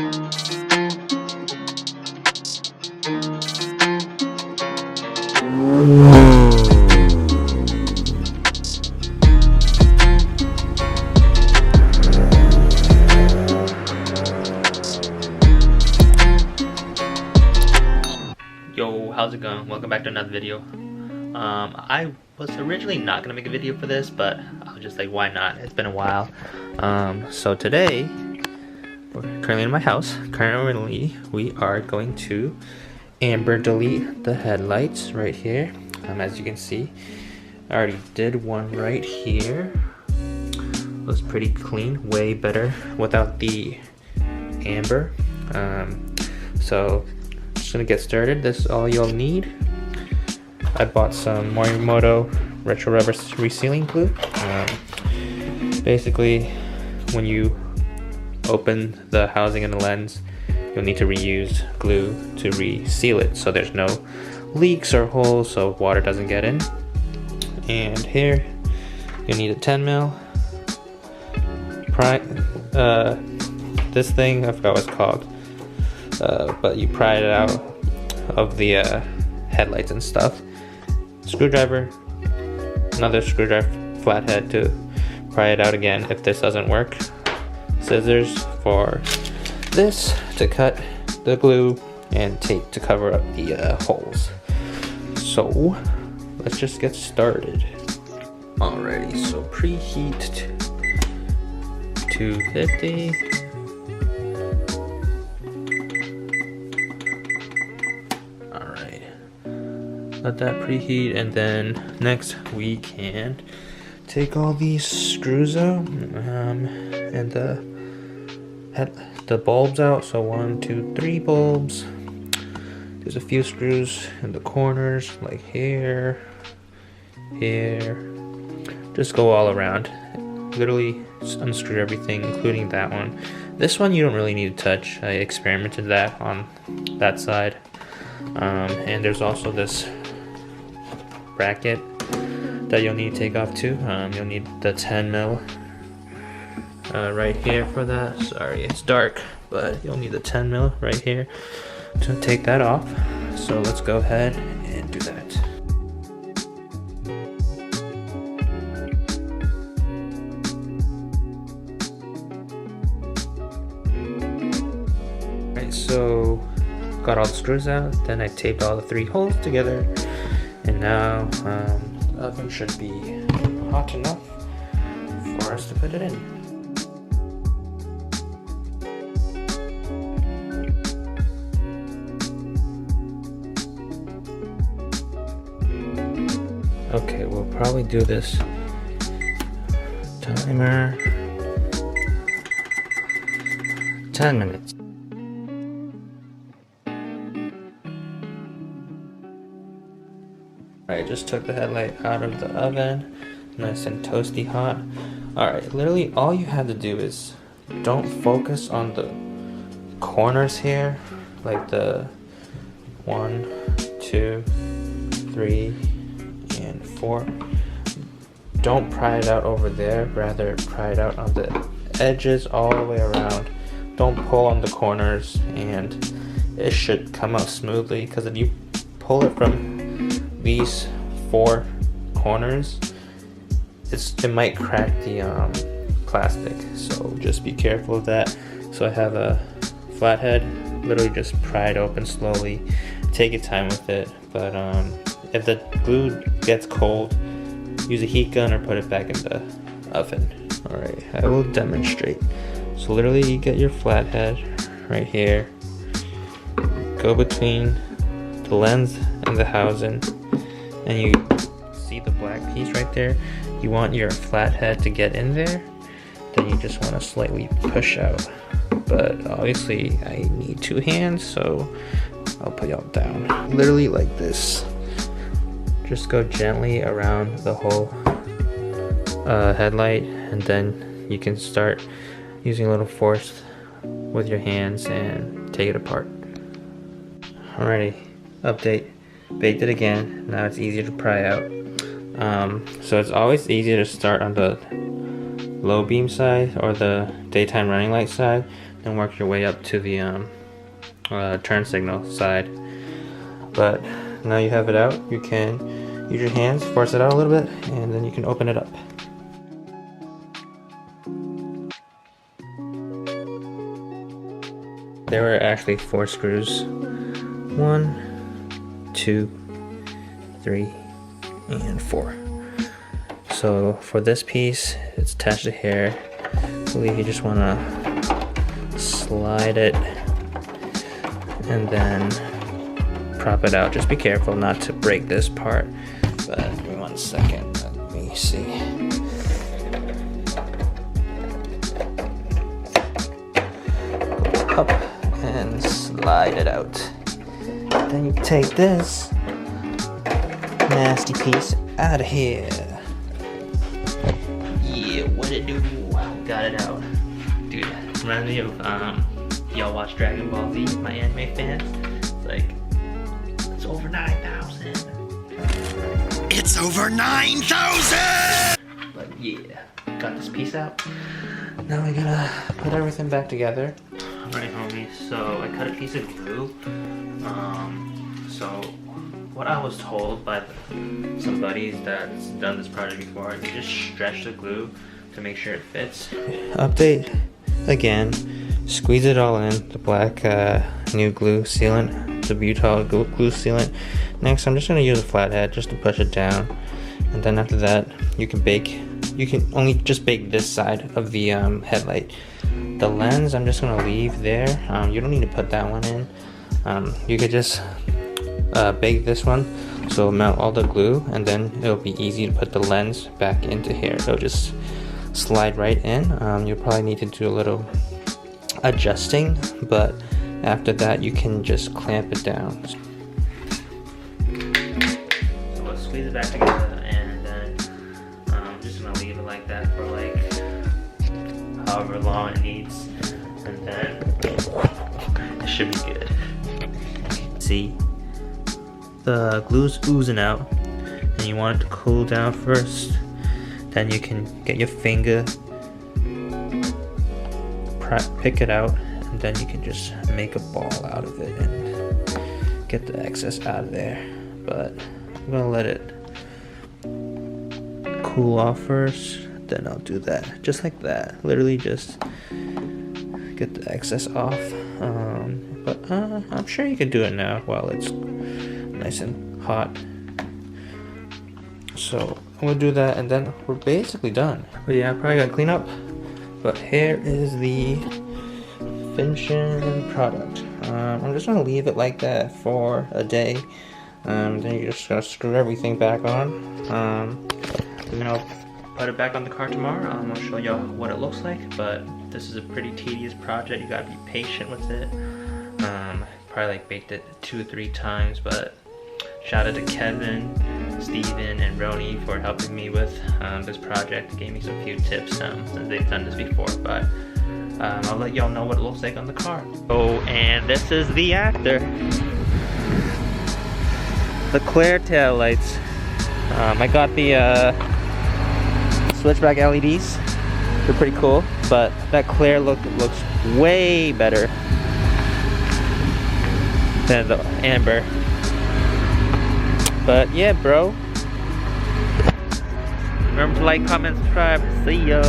Yo, how's it going? Welcome back to another video. I was originally not gonna make a video for this, but I was just like, why not? It's been a while. So today, we're currently in my house. Currently, we are going to amber delete the headlights right here. As you can see, I already did one right here. Looks pretty clean, way better without the amber. So just gonna get started. This is all you'll need. I bought some Morimoto RetroRubber resealing glue. Basically, when you open the housing and the lens, you'll need to reuse glue to reseal it so there's no leaks or holes so water doesn't get in. And here you'll need a 10mm this thing, I forgot what it's called, but you pry it out of the headlights and stuff. Screwdriver, another screwdriver flathead to pry it out again if this doesn't work. Scissors for this to cut the glue, and tape to cover up the holes. So let's just get started. Alrighty, so preheat 250. Alright, let that preheat, and then next we can take all these screws out and the bulbs out. So 1, 2, 3 bulbs. There's a few screws in the corners, like here. Just go all around. Literally unscrew everything, including that one. This one you don't really need to touch. I experimented that on that side. And there's also this bracket that you'll need to take off too. You'll need the 10mm right here for that. Sorry, it's dark, but you'll need the 10mm right here to take that off. So let's go ahead and do that. Alright, so got all the screws out, then I taped all the 3 holes together, and now the oven should be hot enough for us to put it in. Okay, we'll probably do this timer 10 minutes. I just took the headlight out of the oven, nice and toasty hot. Alright, literally all you have to do is don't focus on the corners here, like the 1, 2, 3, and 4. Don't pry it out over there, rather pry it out on the edges all the way around. Don't pull on the corners, and it should come out smoothly, because if you pull it from these 4 corners, it might crack the plastic, so just be careful of that. So I have a flathead, literally just pry it open slowly, take your time with it, but if the glue gets cold, use a heat gun or put it back in the oven. Alright, I will demonstrate. So literally you get your flathead right here, go between the lens and the housing, and you see the black piece right there. You want your flathead to get in there, then you just want to slightly push out. But obviously I need 2 hands, so I'll put y'all down. Literally like this. Just go gently around the whole headlight, and then you can start using a little force with your hands and take it apart. Alrighty, update. Baked it again. Now it's easier to pry out. So it's always easier to start on the low beam side or the daytime running light side. and work your way up to the turn signal side. But now you have it out, you can use your hands, force it out a little bit, and then you can open it up. There were actually 4 screws. 1, 2, 3, and 4. So for this piece, it's attached to here. I believe you just want to slide it and then prop it out. Just be careful not to break this part. But give me 1 second. Let me see. Go up and slide it out. Then you take this nasty piece out of here. Yeah, what it do? Got it out. Dude, reminds me of y'all watch Dragon Ball Z, my anime fans. It's like, it's over 9,000. It's over 9,000! But yeah, got this piece out. Now we gotta put everything back together. Alright homies, so I cut a piece of glue. So what I was told by some buddies that's done this project before, you just stretch the glue to make sure it fits. Update again, squeeze it all in, the black new glue sealant, the Butyl glue sealant. Next I'm just going to use a flathead just to push it down, and then after that you can only just bake this side of the headlight. The lens I'm just going to leave there. You don't need to put that one in. You could just bake this one, so melt all the glue, and then it'll be easy to put the lens back into here. It'll just slide right in. You'll probably need to do a little adjusting, but after that you can just clamp it down. So we'll squeeze it back together, and then I'm just gonna leave it like that for like however long it needs, and then it should be good. See, the glue's oozing out, and you want it to cool down first. Then you can get your finger, pick it out, and then you can just make a ball out of it and get the excess out of there. But I'm gonna let it cool off first, then I'll do that. Just like that, literally just get the excess off. But I'm sure you can do it now while it's nice and hot. So I'm gonna do that, and then we're basically done. But yeah, I probably gotta clean up. But here is the finishing product. I'm just gonna leave it like that for a day. Then you're just gonna screw everything back on. We're gonna put it back on the car tomorrow. I'm gonna show y'all what it looks like. But this is a pretty tedious project. You gotta be patient with it. Probably like baked it 2 or 3 times, but shout out to Kevin, Steven, and Roni for helping me with this project. Gave me some few tips since they've done this before, but I'll let y'all know what it looks like on the car. Oh, and this is the after. The clear tail lights. I got the switchback LEDs. They're pretty cool, but that clear look looks way better than the amber. But yeah, bro. Remember to like, comment, subscribe. See ya.